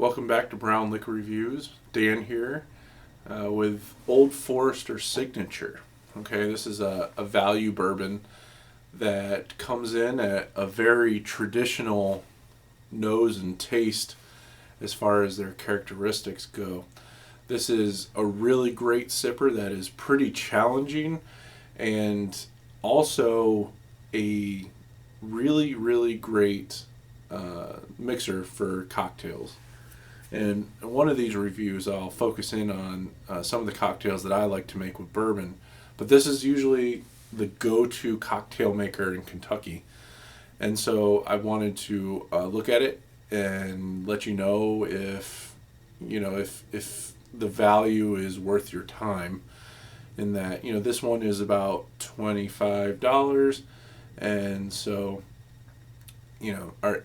Welcome back to Brown Liquor Reviews. Dan here with Old Forester Signature. Okay, this is a value bourbon that comes in at a very traditional nose and taste as far as their characteristics go. This is a really great sipper that is pretty challenging and also a really great mixer for cocktails. And in one of these reviews, I'll focus in on some of the cocktails that I like to make with bourbon. But this is usually the go-to cocktail maker in Kentucky. And so I wanted to look at it and let you know if the value is worth your time. In that, this one is about $25, and so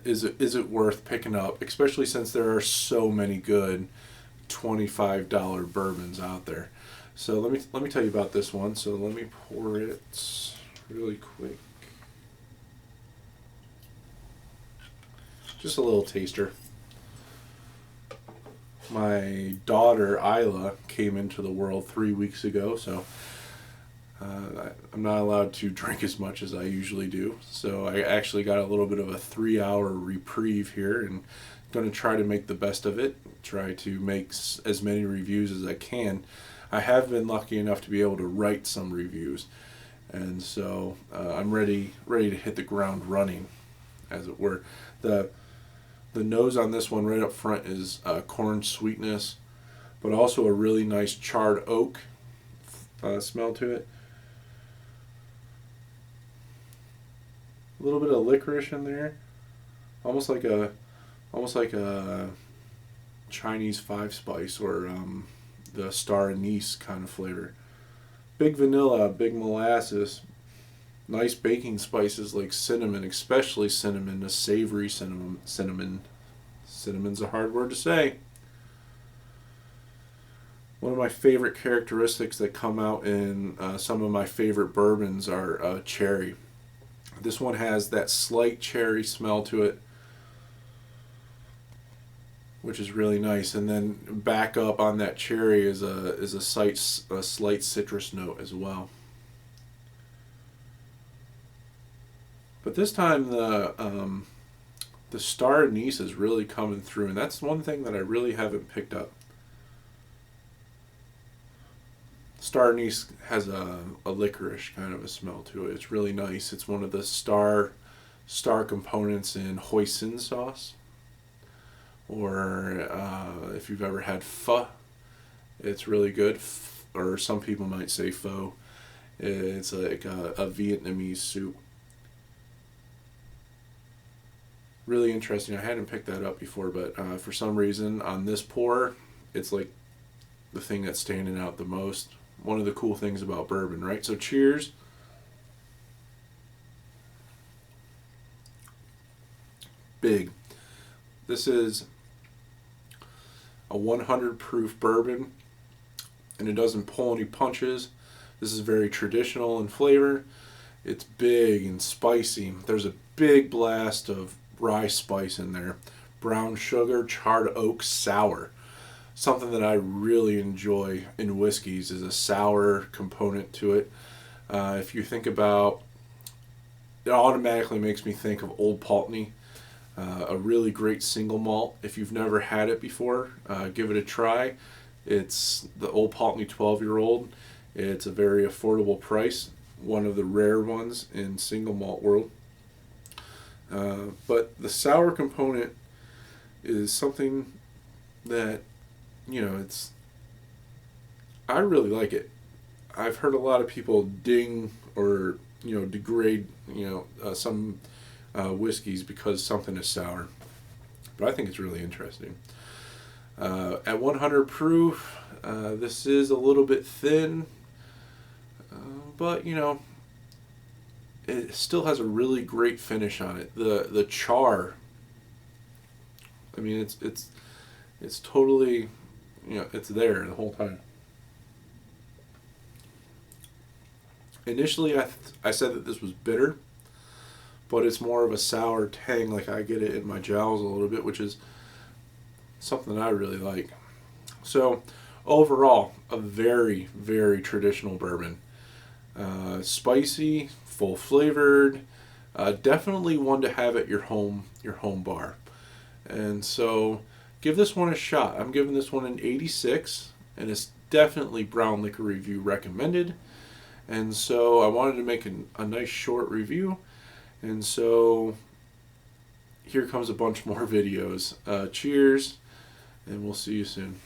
is it worth picking up, especially since there are so many good $25 bourbons out there. So let me tell you about this one. So let me pour it really quick. Just a little taster. My daughter Isla came into the world 3 weeks ago, so I'm not allowed to drink as much as I usually do. So I actually got a little bit of a 3-hour reprieve here, and going to try to make the best of it. Try to make as many reviews as I can. I have been lucky enough to be able to write some reviews, and so I'm ready to hit the ground running, as it were. The nose on this one right up front is corn sweetness, but also a really nice charred oak smell to it. A little bit of licorice in there, almost like a Chinese 5-spice or the star anise kind of flavor. Big vanilla, big molasses, nice baking spices like cinnamon, especially cinnamon, a savory cinnamon. Cinnamon's a hard word to say. One of my favorite characteristics that come out in some of my favorite bourbons are cherry. This one has that slight cherry smell to it, which is really nice. And then back up on that cherry is a slight citrus note as well. But this time the star anise is really coming through, and that's one thing that I really haven't picked up. Star anise has a licorice kind of a smell to it. It's really nice. It's one of the star components in hoisin sauce, or if you've ever had pho, it's really good. Or some people might say pho. It's like a Vietnamese soup. Really interesting. I hadn't picked that up before, but for some reason on this pour, it's like the thing that's standing out the most. One of the cool things about bourbon, right? So cheers. Big. This is a 100 proof bourbon, and it doesn't pull any punches. This is very traditional in flavor. It's big and spicy. There's a big blast of rye spice in there. Brown sugar, charred oak, sour. Something that I really enjoy in whiskeys is a sour component to it. If you think about it, automatically makes me think of Old Paltney, a really great single malt. If you've never had it before, give it a try. It's the Old Paltney 12-year-old. It's a very affordable price, one of the rare ones in single malt world. But the sour component is something that, I really like it. I've heard a lot of people ding or, degrade, some whiskeys because something is sour. But I think it's really interesting. At 100 proof, this is a little bit thin, but, it still has a really great finish on it. The char, I mean, it's totally, it's there the whole time. Initially, I said that this was bitter, but it's more of a sour tang, like I get it in my jowls a little bit, which is something I really like. So overall, a very, very traditional bourbon. Spicy, full flavored, definitely one to have at your home bar. And so give this one a shot. I'm giving this one an 86, and it's definitely Brown Liquor Review recommended. And so I wanted to make a nice short review. And so here comes a bunch more videos. Cheers, and we'll see you soon.